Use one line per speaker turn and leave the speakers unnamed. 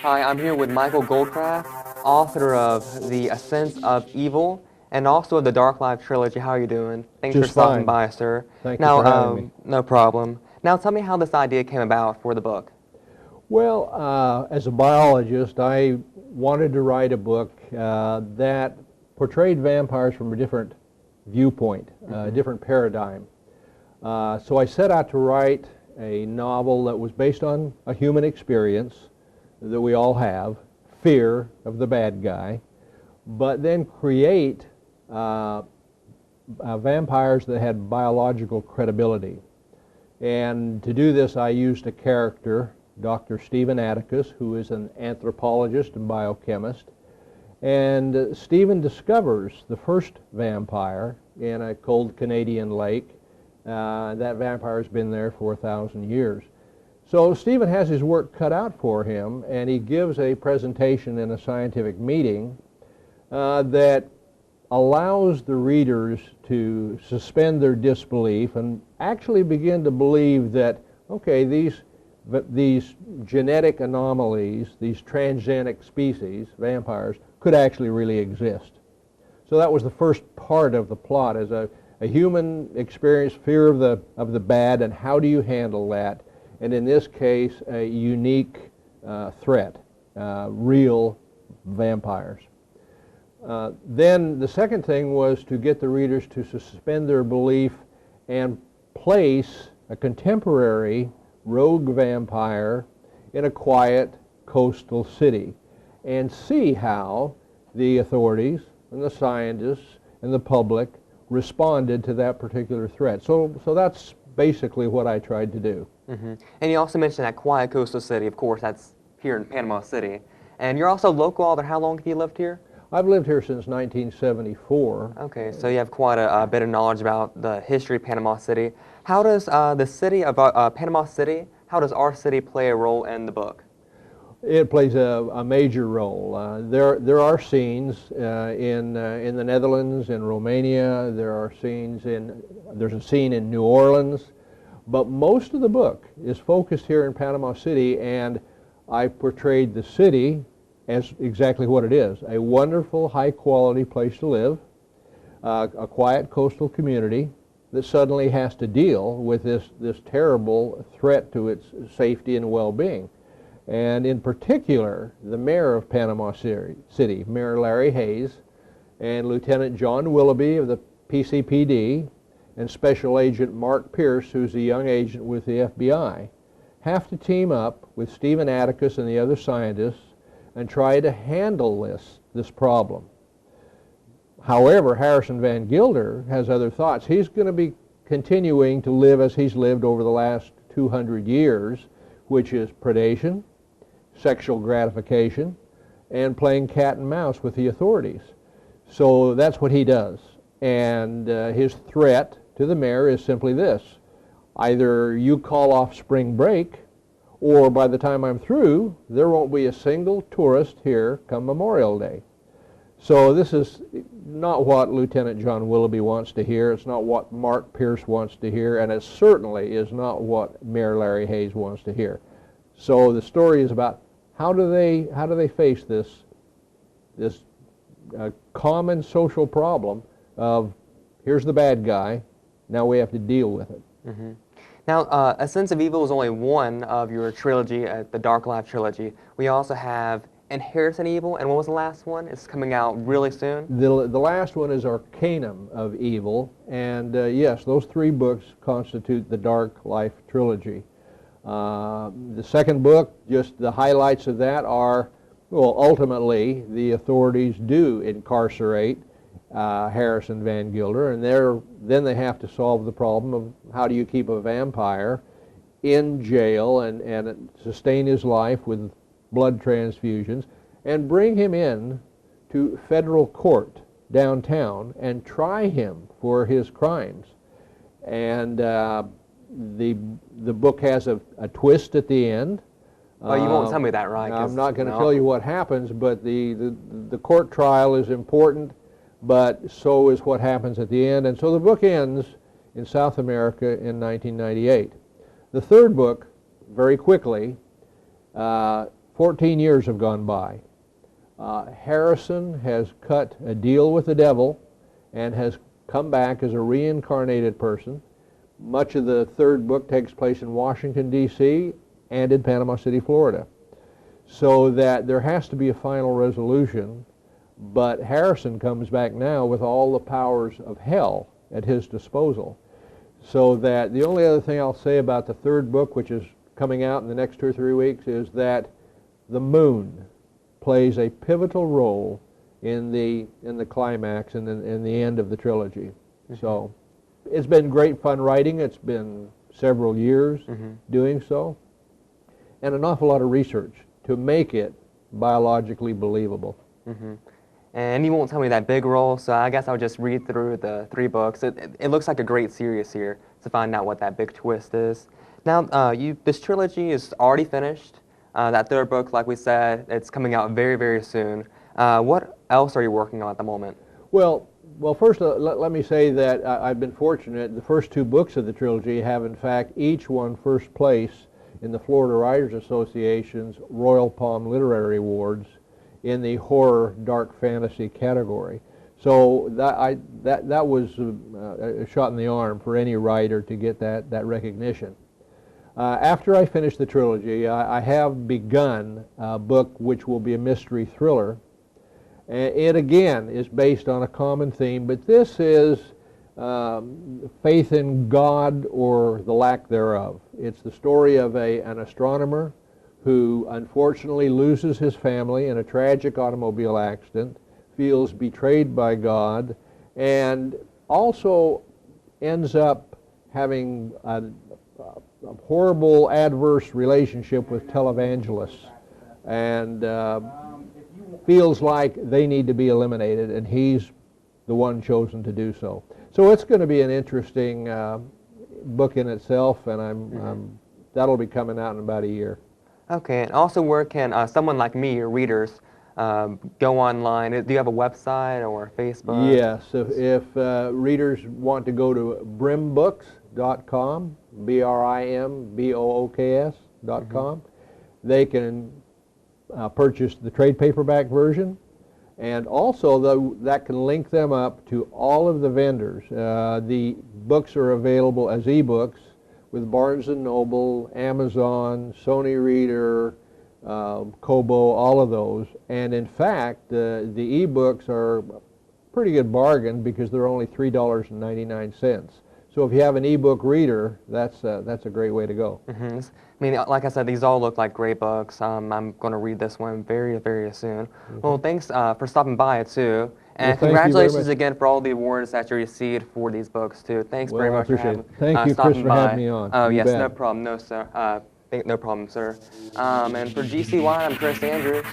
Hi, I'm here with Micheal Goldcraft, author of The Ascent of Evil and also of the Dark Life trilogy. How are you doing? Thanks for
Just
stopping
fine.
by, sir.
Thank you
Now,
for having me.
no problem. Now, tell me how this idea came about for the book.
Well, as a biologist, I wanted to write a book that portrayed vampires from a different viewpoint, a different paradigm. So I set out to write a novel that was based on a human experience that we all have, fear of the bad guy, but then create vampires that had biological credibility. And to do this, I used a character, Dr. Stephen Atticus, who is an anthropologist and biochemist. And Stephen discovers the first vampire in a cold Canadian lake. That vampire has been there for 1,000 years. So Stephen has his work cut out for him, and he gives a presentation in a scientific meeting that allows the readers to suspend their disbelief and actually begin to believe that, okay, these genetic anomalies, these transgenic species, vampires, could actually really exist. So that was the first part of the plot, as a human experience, fear of the bad, and how do you handle that? And in this case, a unique threat, real vampires. Then the second thing was to get the readers to suspend their belief and place a contemporary rogue vampire in a quiet coastal city and see how the authorities and the scientists and the public responded to that particular threat. So that's basically what I tried to do.
And you also mentioned that quiet coastal city. Of course, that's here in Panama City. And you're also local, author. How long have you lived here?
I've lived here since 1974.
Okay, so you have quite a bit of knowledge about the history of Panama City. How does the city of Panama City, how does our city play a role in the book?
It plays a major role. There are scenes in the Netherlands, in Romania. There's a scene in New Orleans, but most of the book is focused here in Panama City, and I portrayed the city as exactly what it is: a wonderful, high-quality place to live, a quiet coastal community that suddenly has to deal with this terrible threat to its safety and well-being. And in particular, the mayor of Panama City, Mayor Larry Hayes, and Lieutenant John Willoughby of the PCPD, and Special Agent Mark Pierce, who's a young agent with the FBI, have to team up with Stephen Atticus and the other scientists and try to handle this problem. However, Harrison Van Gilder has other thoughts. He's going to be continuing to live as he's lived over the last 200 years, which is predation, sexual gratification, and playing cat and mouse with the authorities. So that's what he does. And his threat to the mayor is simply this: either you call off spring break, or by the time I'm through, there won't be a single tourist here come Memorial Day. So this is not what Lieutenant John Willoughby wants to hear. It's not what Mark Pierce wants to hear, and it certainly is not what Mayor Larry Hayes wants to hear. So the story is about how do they face this common social problem of here's the bad guy, now we have to deal with it.
Now, Ascent of Evil is only one of your trilogy, the Dark Life trilogy. We also have Ascent of Evil, and what was the last one? It's coming out really soon.
The last one is Ascent of Evil, and yes, those three books constitute the Dark Life trilogy. The second book, just the highlights of that are, well, ultimately the authorities do incarcerate Harrison Van Gilder, and then they have to solve the problem of how do you keep a vampire in jail and sustain his life with blood transfusions and bring him in to federal court downtown and try him for his crimes. And the book has a twist at the end.
Oh, you won't tell me that, right?
I'm not going to tell you what happens, but the court trial is important, but so is what happens at the end. And so the book ends in South America in 1998. The third book, very quickly, 14 years have gone by. Harrison has cut a deal with the devil and has come back as a reincarnated person. Much of the third book takes place in Washington, D.C. and in Panama City, Florida. So that there has to be a final resolution, but Harrison comes back now with all the powers of hell at his disposal. So that the only other thing I'll say about the third book, which is coming out in the next 2 or 3 weeks, is that the moon plays a pivotal role in the climax and in the end of the trilogy. So it's been great fun writing. It's been several years doing so, and an awful lot of research to make it biologically believable.
And you won't tell me that big role, so I guess I'll just read through the 3 books. It looks like a great series here to find out what that big twist is. Now, this trilogy is already finished. That third book, like we said, it's coming out very, very soon. What else are you working on at the moment?
Well, first let me say that I've been fortunate. The first 2 books of the trilogy have, in fact, each won first place in the Florida Writers Association's Royal Palm Literary Awards in the horror dark fantasy category. So that was a shot in the arm for any writer to get that recognition. After I finish the trilogy, I have begun a book which will be a mystery thriller. It again is based on a common theme, but this is faith in God or the lack thereof. It's the story of an astronomer who unfortunately loses his family in a tragic automobile accident, feels betrayed by God, and also ends up having a horrible adverse relationship with televangelists, and feels like they need to be eliminated, and he's the one chosen to do so. So it's going to be an interesting book in itself, and that'll be coming out in about a year.
Okay, and also where can someone like me, your readers, go online? Do you have a website or Facebook?
Yes, if readers want to go to brimbooks.com, BRIMBOOKS.com, they can purchase the trade paperback version, and also that can link them up to all of the vendors. The books are available as ebooks with Barnes & Noble, Amazon, Sony Reader, Kobo, all of those. And in fact, the ebooks are a pretty good bargain because they're only $3.99. So if you have an ebook reader, that's a great way to go.
I mean, like I said, these all look like great books. I'm going to read this one very, very soon. Well, thanks for stopping by, too. And congratulations again for all the awards that you received for these books, too. Thanks very much for having,
Thank you, Chris, for having me on.
Oh, yes, no problem. No, sir. No problem, sir. And for GCY, I'm Chris Andrews.